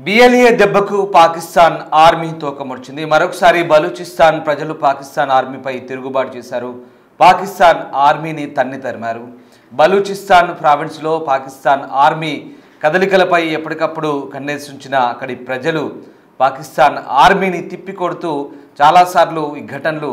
BLA దెబ్బకు Pakistan army తోకముడిచింది. మరొకసారి బలూచిస్తాన్ ప్రజలు పాకిస్తాన్ ఆర్మీపై తిరుగుబాటు చేశారు. పాకిస్తాన్ ఆర్మీని తన్ని తరిమారు. బలూచిస్తాన్ ప్రావిన్స్లో పాకిస్తాన్ ఆర్మీ కదలికలపై ఎప్పటికప్పుడు కన్నేసుంచిన అక్కడి ప్రజలు పాకిస్తాన్ ఆర్మీని తిప్పికొడుతూ చాలాసార్లు ఈ ఘటనలు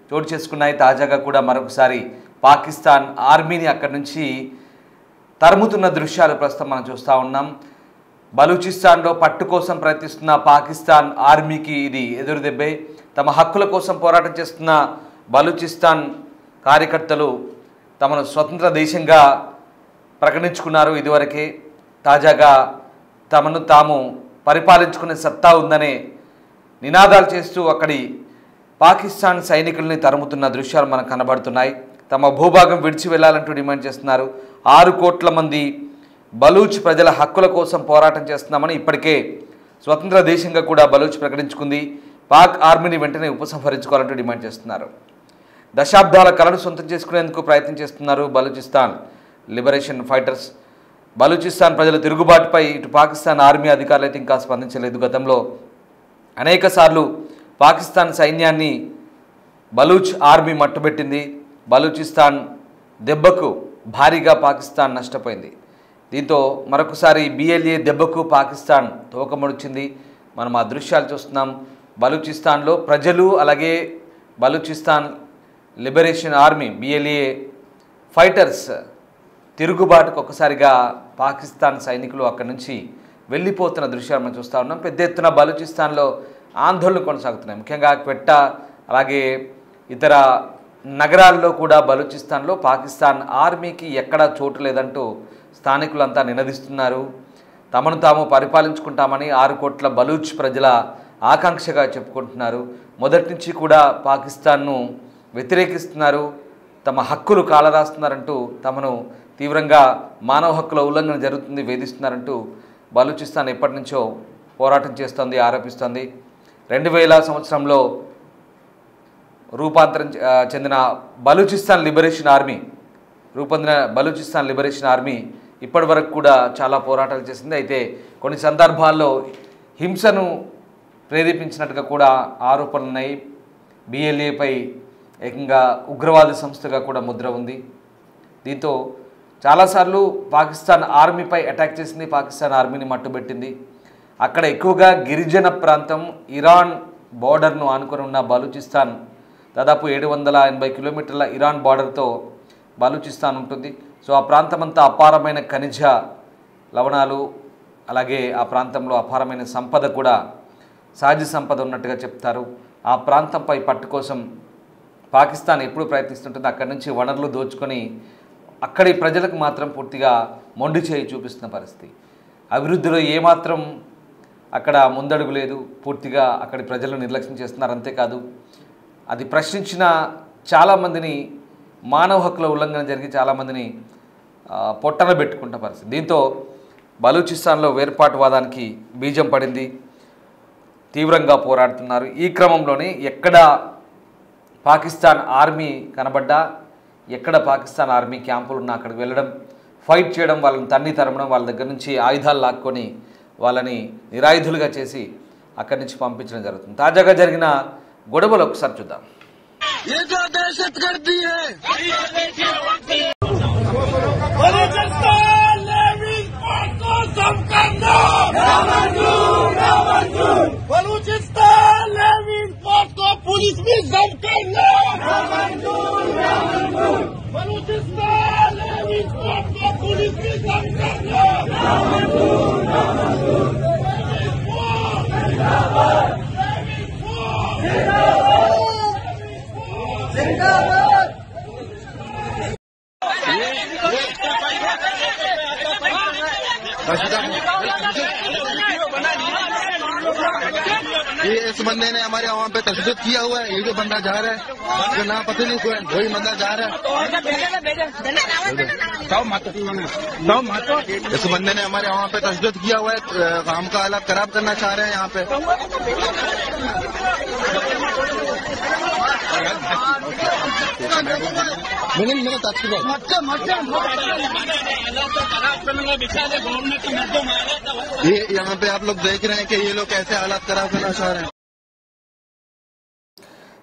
చోటు చేసుకున్నాయి. తాజాగా కూడా మరొకసారి పాకిస్తాన్ ఆర్మీని అక్కడి నుంచి తరుముతున్న దృశ్యాలు ప్రస్తుతం మనం చూస్తూ ఉన్నాం. బలూచిస్తాన్లో పట్టు కోసం ప్రయత్నిస్తున్న పాకిస్తాన్ ఆర్మీకి ఇది ఎదురుదెబ్బే. తమ హక్కుల కోసం పోరాటం చేస్తున్న బలూచిస్తాన్ కార్యకర్తలు తమను స్వతంత్ర దేశంగా ప్రకటించుకున్నారు. ఇదివరకే తాజాగా తమను తాము పరిపాలించుకునే సత్తా ఉందనే నినాదాలు చేస్తూ అక్కడి పాకిస్తాన్ సైనికుల్ని తరుముతున్న దృశ్యాలు మనకు కనబడుతున్నాయి. తమ భూభాగం విడిచి వెళ్లాలంటూ డిమాండ్ చేస్తున్నారు. 6 కోట్ల మంది బలూచ్ ప్రజల హక్కుల కోసం పోరాటం చేస్తున్నామని ఇప్పటికే స్వతంత్ర దేశంగా కూడా బలూచ్ ప్రకటించుకుంది. పాక్ ఆర్మీని వెంటనే ఉపసంహరించుకోవాలంటూ డిమాండ్ చేస్తున్నారు. దశాబ్దాల కళను సొంతం చేసుకునేందుకు ప్రయత్నం చేస్తున్నారు బలూచిస్తాన్ లిబరేషన్ ఫైటర్స్. బలూచిస్తాన్ ప్రజల తిరుగుబాటుపై ఇటు పాకిస్తాన్ ఆర్మీ అధికారులు అయితే ఇంకా స్పందించలేదు. గతంలో అనేక సార్లు పాకిస్తాన్ సైన్యాన్ని బలూచ్ ఆర్మీ మట్టుబెట్టింది. బలూచిస్తాన్ దెబ్బకు భారీగా పాకిస్తాన్ నష్టపోయింది. దీంతో మరొకసారి బిఎల్ఏ దెబ్బకు పాకిస్తాన్ తోకముడిచింది. మనం ఆ దృశ్యాలు చూస్తున్నాం. బలూచిస్తాన్లో ప్రజలు అలాగే Balochistan liberation army BLA fighters తిరుగుబాటుకు ఒక్కసారిగా పాకిస్తాన్ సైనికులు అక్కడి నుంచి వెళ్ళిపోతున్న దృశ్యాలు మనం చూస్తూ ఉన్నాం. పెద్ద ఎత్తున బలూచిస్తాన్లో ఆందోళనలు కొనసాగుతున్నాయి. ముఖ్యంగా క్వెట్టా అలాగే ఇతర నగరాల్లో కూడా బలూచిస్తాన్లో పాకిస్తాన్ ఆర్మీకి ఎక్కడా చోటు లేదంటూ స్థానికులంతా నినదిస్తున్నారు. తమను తాము పరిపాలించుకుంటామని 6 కోట్ల బలూచ్ ప్రజల ఆకాంక్షగా చెప్పుకుంటున్నారు. మొదటి నుంచి కూడా పాకిస్తాన్ను వ్యతిరేకిస్తున్నారు. తమ హక్కులు కాలరాస్తున్నారంటూ తమను తీవ్రంగా మానవ హక్కుల ఉల్లంఘన జరుగుతుంది, వేధిస్తున్నారంటూ బలూచిస్తాన్ ఎప్పటి నుంచో పోరాటం చేస్తోంది, ఆరోపిస్తోంది. 2000 సంవత్సరంలో రూపాంతరం చెందిన బలూచిస్తాన్ లిబరేషన్ ఆర్మీ ఇప్పటి వరకు కూడా చాలా పోరాటాలు చేసింది. అయితే కొన్ని సందర్భాల్లో హింసను ప్రేరేపించినట్టుగా కూడా ఆరోపణలు ఉన్నాయి. బిఎల్ఏపై ఏకంగా ఉగ్రవాద సంస్థగా కూడా ముద్ర ఉంది. దీంతో చాలాసార్లు పాకిస్తాన్ ఆర్మీపై అటాక్ చేసింది. పాకిస్తాన్ ఆర్మీని మట్టుబెట్టింది. అక్కడ ఎక్కువగా గిరిజన ప్రాంతం, ఇరాన్ బార్డర్ను ఆనుకొని ఉన్న బలూచిస్తాన్ దాదాపు 780 కిలోమీటర్ల ఇరాన్ బార్డర్తో బలూచిస్తాన్ ఉంటుంది. సో ఆ ప్రాంతమంతా అపారమైన ఖనిజ లవణాలు అలాగే ఆ ప్రాంతంలో అపారమైన సంపద కూడా సహజ సంపద ఉన్నట్టుగా చెప్తారు. ఆ ప్రాంతంపై పట్టు కోసం పాకిస్తాన్ ఎప్పుడు ప్రయత్నిస్తుంటుంది. అక్కడి నుంచి వనరులు దోచుకొని అక్కడి ప్రజలకు మాత్రం పూర్తిగా మొండి చేయి చూపిస్తున్న పరిస్థితి. అభివృద్ధిలో ఏమాత్రం అక్కడ ముందడుగు లేదు. పూర్తిగా అక్కడి ప్రజలు నిర్లక్ష్యం చేస్తున్నారు. అంతేకాదు అది ప్రశ్నించిన చాలామందిని మానవ హక్కుల ఉల్లంఘన జరిగి చాలామందిని పొట్టన పెట్టుకుంటున్న పరిస్థితి. దీంతో బలూచిస్తాన్లో వేర్పాటువాదానికి బీజం పడింది. తీవ్రంగా పోరాడుతున్నారు. ఈ క్రమంలోనే ఎక్కడ పాకిస్తాన్ ఆర్మీ కనబడ్డా, ఎక్కడ పాకిస్తాన్ ఆర్మీ క్యాంపులు ఉన్నా అక్కడికి వెళ్ళడం, ఫైట్ చేయడం, వాళ్ళని తన్ని తరమడం, వాళ్ళ దగ్గర నుంచి ఆయుధాలు లాక్కొని వాళ్ళని నిరాయుధులుగా చేసి అక్కడి నుంచి పంపించడం జరుగుతుంది. తాజాగా జరిగిన గొడవలు ఒకసారి చూద్దాం. पुलिस भी जम करना, बलूचिस्तान को पुलिस भी जम करना, ये इस बंदे ने हमारे वहाँ पे तशद्दुद किया हुआ है। ये जो बंदा जा रहा है, जो ना पता नहीं कोई बंदा जा रहा है। इस बंदे ने हमारे वहाँ पे तशद्दुद किया हुआ है। काम का हालत खराब करना चाह रहे हैं यहाँ पे। मैंने तत्व ये यहाँ पे आप लोग देख रहे हैं कि ये लोग कैसे हालात खराब करना चाह रहे हैं।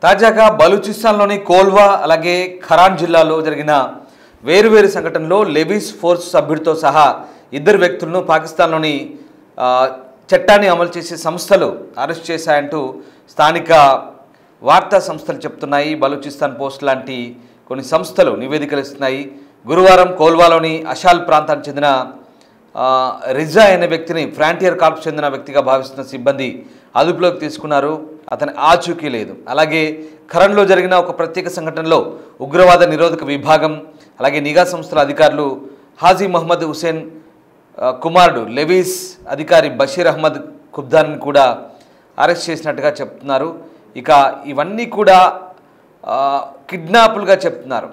తాజాగా బలూచిస్తాన్లోని కోల్వా అలాగే ఖరాన్ జిల్లాలో జరిగిన వేరువేరు సంఘటనలో లెవిస్ ఫోర్స్ సభ్యుడితో సహా ఇద్దరు వ్యక్తులను పాకిస్తాన్లోని చట్టాన్ని అమలు చేసే సంస్థలు అరెస్ట్ చేశాయంటూ స్థానిక వార్తా సంస్థలు చెప్తున్నాయి. బలూచిస్తాన్ పోస్ట్ లాంటి కొన్ని సంస్థలు నివేదికలు ఇస్తున్నాయి. గురువారం కోల్వాలోని అషాల్ ప్రాంతానికి చెందిన రిజా అనే వ్యక్తిని ఫ్రాంటియర్ కార్ప్స్ చెందిన వ్యక్తిగా భావిస్తున్న సిబ్బంది అదుపులోకి తీసుకున్నారు. అతని ఆచూకీ లేదు. అలాగే ఖరన్లో జరిగిన ఒక ప్రత్యేక సంఘటనలో ఉగ్రవాద నిరోధక విభాగం అలాగే నిఘా సంస్థల అధికారులు హాజీ మహమ్మద్ హుసేన్ కుమారుడు లెవీస్ అధికారి బషీర్ అహ్మద్ ఖుబ్దాన్ని కూడా అరెస్ట్ చేసినట్టుగా చెప్తున్నారు. ఇక ఇవన్నీ కూడా కిడ్నాపులుగా చెప్తున్నారు.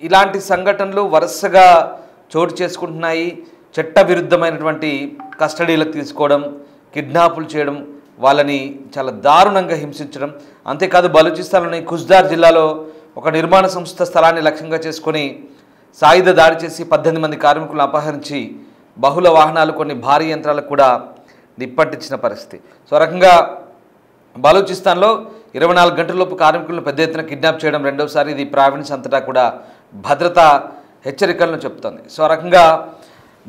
ఇలాంటి సంఘటనలు వరుసగా చోటు చేసుకుంటున్నాయి. చట్టవిరుద్ధమైనటువంటి కస్టడీలకు తీసుకోవడం, కిడ్నాపులు చేయడం, వాళ్ళని చాలా దారుణంగా హింసించడం. అంతేకాదు బలూచిస్తాన్లోని ఖుజ్దార్ జిల్లాలో ఒక నిర్మాణ సంస్థ స్థలాన్ని లక్ష్యంగా చేసుకొని సాయుధ దాడి చేసి 18 మంది కార్మికులను అపహరించి బహుళ వాహనాలు కొన్ని భారీ యంత్రాలకు కూడా నిప్పంటించిన పరిస్థితి. సో రకంగా బలూచిస్తాన్లో 24 గంటలలోపు కార్మికులను పెద్ద ఎత్తున కిడ్నాప్ చేయడం రెండవసారి. ఇది ప్రావిన్స్ అంతటా కూడా భద్రతా హెచ్చరికలను చెప్తోంది. సో రకంగా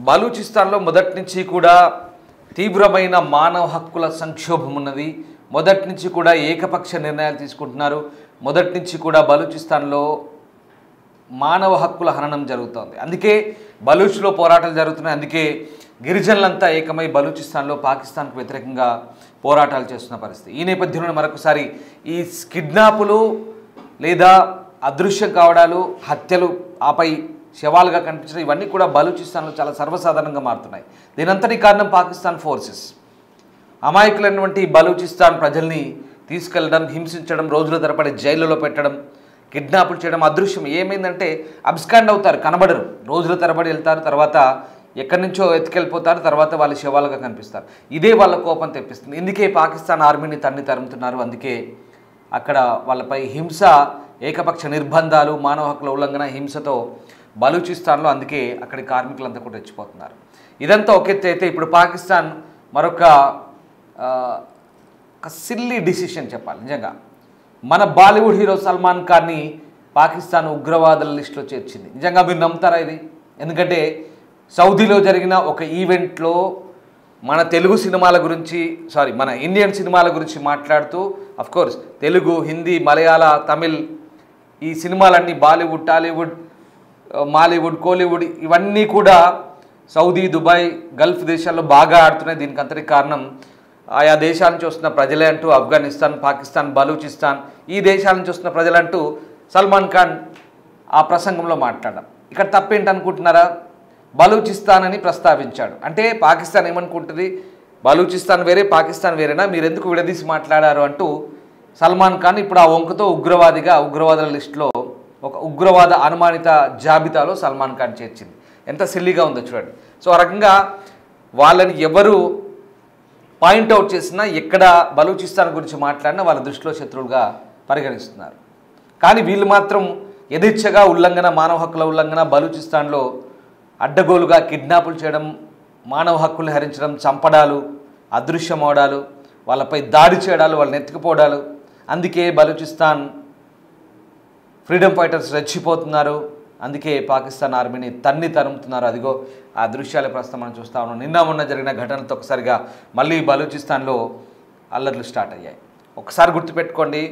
బలూచిస్తాన్లో మొదటి నుంచి కూడా తీవ్రమైన మానవ హక్కుల సంక్షోభం ఉన్నది. మొదటి నుంచి కూడా ఏకపక్ష నిర్ణయాలు తీసుకుంటున్నారు. మొదటి నుంచి కూడా బలూచిస్తాన్లో మానవ హక్కుల హననం జరుగుతోంది. అందుకే బలూచ్లో పోరాటాలు జరుగుతున్నాయి. అందుకే గిరిజనులంతా ఏకమై బలూచిస్తాన్లో పాకిస్తాన్కు వ్యతిరేకంగా పోరాటాలు చేస్తున్న పరిస్థితి. ఈ నేపథ్యంలో మరొకసారి ఈ కిడ్నాపులు లేదా అదృశ్యం కావడాలు, హత్యలు, ఆపై శవాలుగా కనిపించడం ఇవన్నీ కూడా బలూచిస్తాన్లో చాలా సర్వసాధారణంగా మారుతున్నాయి. దీనంతటి కారణం పాకిస్తాన్ ఫోర్సెస్. అమాయకులైనటువంటి బలూచిస్తాన్ ప్రజల్ని తీసుకెళ్లడం, హింసించడం, రోజుల తరబడి జైళ్ళలో పెట్టడం, కిడ్నాపులు చేయడం, అదృశ్యం. ఏమైందంటే అబ్స్కాండ్ అవుతారు, కనబడరు. రోజుల తరబడి వెళ్తారు, తర్వాత ఎక్కడి నుంచో ఎత్తుకెళ్ళిపోతారు, తర్వాత వాళ్ళు శవాలుగా కనిపిస్తారు. ఇదే వాళ్ళ కోపం తెప్పిస్తుంది. ఇందుకే పాకిస్తాన్ ఆర్మీని తరుముతున్నారు. అందుకే అక్కడ వాళ్ళపై హింస, ఏకపక్ష నిర్బంధాలు, మానవ హక్కుల ఉల్లంఘన, హింసతో బలూచిస్తాన్లో అందుకే అక్కడి కార్మికులంతా కూడా రెచ్చిపోతున్నారు. ఇదంతా ఒక ఎత్తు అయితే ఇప్పుడు పాకిస్తాన్ మరొక సిల్లీ డిసిషన్ చెప్పాలి. నిజంగా మన బాలీవుడ్ హీరో సల్మాన్ ఖాన్ని పాకిస్తాన్ ఉగ్రవాదుల లిస్టులో చేర్చింది. నిజంగా మీరు నమ్ముతారా ఇది? ఎందుకంటే సౌదీలో జరిగిన ఒక ఈవెంట్లో మన తెలుగు సినిమాల గురించి మన ఇండియన్ సినిమాల గురించి మాట్లాడుతూ, అఫ్కోర్స్ తెలుగు, హిందీ, మలయాళ, తమిళ్ ఈ సినిమాలన్నీ బాలీవుడ్, టాలీవుడ్, మాలీవుడ్, కోలీవుడ్ ఇవన్నీ కూడా సౌదీ, దుబాయ్, గల్ఫ్ దేశాల్లో బాగా ఆడుతున్నాయి. దీనికి అంతటి కారణం ఆయా దేశాల నుంచి వస్తున్న ప్రజలే అంటూ ఆఫ్ఘనిస్తాన్, పాకిస్తాన్, బలూచిస్తాన్ ఈ దేశాల నుంచి వస్తున్న ప్రజలంటూ సల్మాన్ ఖాన్ ఆ ప్రసంగంలో మాట్లాడారు. ఇక్కడ తప్పేంటనుకుంటున్నారా? బలూచిస్తాన్ అని ప్రస్తావించాడు. అంటే పాకిస్తాన్ ఏమనుకుంటుంది, బలూచిస్తాన్ వేరే, పాకిస్తాన్ వేరేనా, మీరు ఎందుకు విడదీసి మాట్లాడారు అంటూ సల్మాన్ ఖాన్ ఇప్పుడు ఆ వంకతో ఉగ్రవాదుల లిస్టులో ఒక ఉగ్రవాద అనుమానిత జాబితాలో సల్మాన్ ఖాన్ చేర్చింది. ఎంత సిల్లీగా ఉందో చూడండి. సో ఆ రకంగా వాళ్ళని ఎవరు పాయింట్అవుట్ చేసినా, ఎక్కడ బలూచిస్తాన్ గురించి మాట్లాడినా వాళ్ళ దృష్టిలో శత్రువులుగా పరిగణిస్తున్నారు. కానీ వీళ్ళు మాత్రం యథేచ్ఛగా ఉల్లంఘన, మానవ హక్కుల ఉల్లంఘన, బలూచిస్తాన్లో అడ్డగోలుగా కిడ్నాపులు చేయడం, మానవ హక్కులు హరించడం, చంపడాలు, అదృశ్యమవడాలు, వాళ్ళపై దాడి చేయడాలు, వాళ్ళని ఎత్తుకుపోవడాలు. అందుకే బలూచిస్తాన్ ఫ్రీడమ్ ఫైటర్స్ రెచ్చిపోతున్నారు. అందుకే పాకిస్తాన్ ఆర్మీని తరుముతున్నారు. అదిగో ఆ దృశ్యాల ప్రస్తుతం మనం చూస్తూ ఉన్నాం. నిన్న మొన్న జరిగిన ఘటనతో ఒకసారిగా మళ్ళీ బలూచిస్తాన్లో అల్లర్లు స్టార్ట్ అయ్యాయి. ఒకసారి గుర్తుపెట్టుకోండి,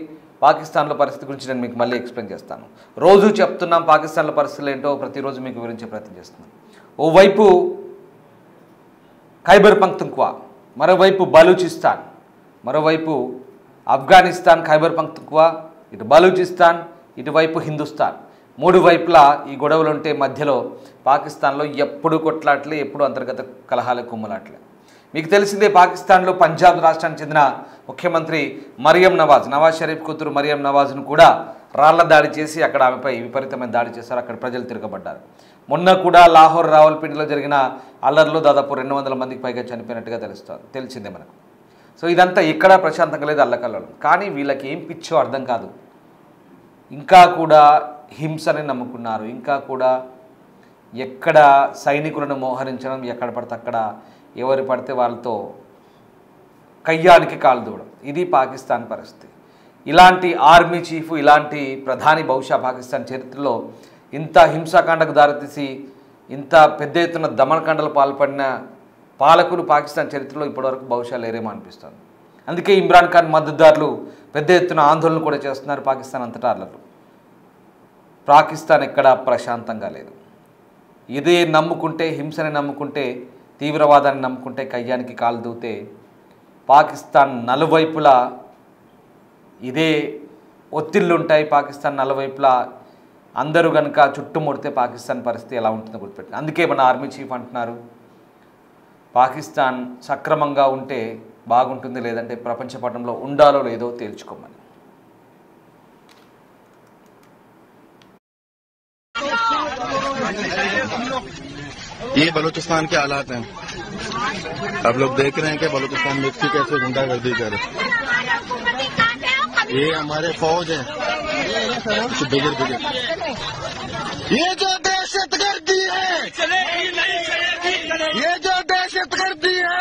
పాకిస్తాన్లో పరిస్థితి గురించి నేను మీకు మళ్ళీ ఎక్స్ప్లెయిన్ చేస్తాను. రోజు చెప్తున్నాం పాకిస్తాన్లో పరిస్థితులు ఏంటో, ప్రతిరోజు మీకు వివరించే ప్రయత్నం చేస్తున్నాం. ఓవైపు ఖైబర్ పఖ్తూన్ఖ్వా, మరోవైపు బలూచిస్తాన్, మరోవైపు ఆఫ్ఘనిస్తాన్, ఖైబర్ పఖ్తూన్ఖ్వా, ఇటు బలూచిస్తాన్, ఇటువైపు హిందుస్థాన్. మూడు వైపులా ఈ గొడవలు ఉంటే మధ్యలో పాకిస్తాన్లో ఎప్పుడు కొట్లాట్లే, ఎప్పుడు అంతర్గత కలహాలే, కుమ్మలాట్లే. మీకు తెలిసిందే, పాకిస్తాన్లో పంజాబ్ రాష్ట్రానికి చెందిన ముఖ్యమంత్రి నవాజ్ షరీఫ్ కూతురు మరియం నవాజ్ను కూడా రాళ్ల దాడి చేసి అక్కడ ఆమెపై విపరీతమైన దాడి చేశారు. అక్కడ ప్రజలు తిరగబడ్డారు. మొన్న కూడా లాహోర్, రావల్పిండిలో జరిగిన అల్లర్లో దాదాపు 200 మందికి పైగా చనిపోయినట్టుగా తెలిసిందే మనకు. సో ఇదంతా ఎక్కడా ప్రశాంతంగా లేదు, అల్లకల్లోలం. కానీ వీళ్ళకి ఏం పిచ్చో అర్థం కాదు. ఇంకా కూడా హింసని నమ్ముకున్నారు. ఇంకా కూడా ఎక్కడ సైనికులను మోహరించడం, ఎక్కడ పడితే అక్కడ ఎవరు పడితే వాళ్ళతో కయ్యానికి కాలు దూడడం, ఇది పాకిస్తాన్ పరిస్థితి. ఇలాంటి ఆర్మీ చీఫ్, ఇలాంటి ప్రధాని బహుశా పాకిస్తాన్ చరిత్రలో ఇంత హింసాకాండకు దారితీసి ఇంత పెద్ద ఎత్తున దమనకాండలు పాల్పడిన పాలకులు పాకిస్తాన్ చరిత్రలో ఇప్పటివరకు బహుశా లేరేమో అనిపిస్తుంది. అందుకే ఇమ్రాన్ ఖాన్ మద్దతుదారులు పెద్ద ఎత్తున ఆందోళన కూడా చేస్తున్నారు పాకిస్తాన్ అంతటా. పాకిస్తాన్ ఎక్కడా ప్రశాంతంగా లేదు. ఇదే నమ్ముకుంటే, హింసని నమ్ముకుంటే, తీవ్రవాదాన్ని నమ్ముకుంటే, కయ్యానికి కాలు దూతే పాకిస్తాన్ నలువైపులా ఇదే ఒత్తిళ్ళుంటాయి. పాకిస్తాన్ నలువైపులా అందరూ కనుక చుట్టుముడితే పాకిస్తాన్ పరిస్థితి ఎలా ఉంటుందో గుర్తుపెట్టింది. అందుకే మన ఆర్మీ చీఫ్ అంటున్నారు, పాకిస్తాన్ సక్రమంగా ఉంటే బాగుంటుంది, లేదంటే ప్రపంచ పటంలో ఉండాలో లేదో తేల్చుకోమని. ये बलूचिस्तान के हालात हैं। आप लोग देख रहे हैं कि बलूचिस्तान में कैसे गुंडागर्दी कर रहे। ये हमारे फौज है, बिगड़ ये जो दहशतगर्दी है, ये जो दहशतगर्दी है